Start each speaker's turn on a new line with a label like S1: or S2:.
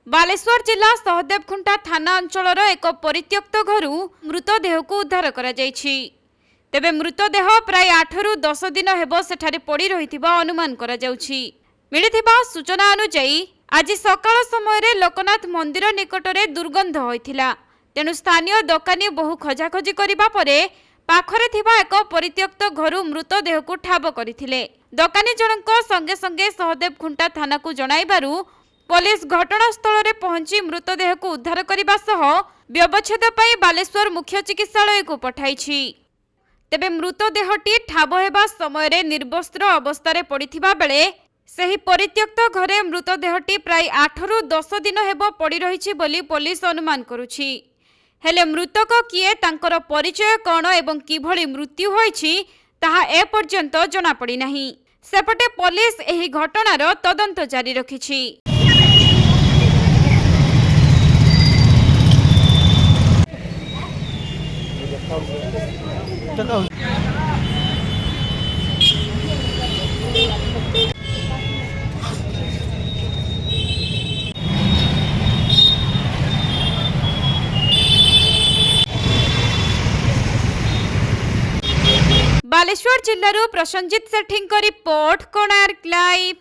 S1: बालेश्वर जिला सहदेवखुंटा थाना अंचल एक परित्यक्त घर मृतदेह को उद्धार करा तेबे मृतदेह प्राय 8 रु 10 दिन हेबो सेठारे पड़ी रहिथिबा अनुमान करा जाउछि। मिलिथिबा सूचना अनुसार आज सकाळ समय रे लोकनाथ मंदिर निकटरे दुर्गंध होइथिला। तेनु स्थानीय दोकानी बहु खोजाखोजी करिबा परे पाखरे थिबा एक परित्यक्त घर मृतदेह को ठाब करथिले। दोकानी जनक संगे संगे सहदेवखुंटा थाना को जणाइबारु पुलिस घटनास्थल में पहुंची मृतदेह को उद्धार करने सह व्यवच्छेद पर बालेश्वर मुख्य चिकित्सालय को पठाई। तेबे मृतदेहटी ठाब हेबा समय रे निर्वस्त्र अवस्था पड़िथिबा बेले सही परित्यक्त घरे मृतदेहटी प्राय 8 रु 10 दिन हेबो पड़ी रहिछि बोली पुलिस अनुमान करुछि। हेले मृतक किए तांकर परिचय कौन एवं किभଳି मृत्यु होइछि ताहा ए पर्यंत जଣା पड़ी नाही। सेपटे पुलिस एही घटनार तदंत जारी रखिछि। बालेश्वर जिल्लारू प्रसंजित सेठी रिपोर्ट कोणार्क लाइव।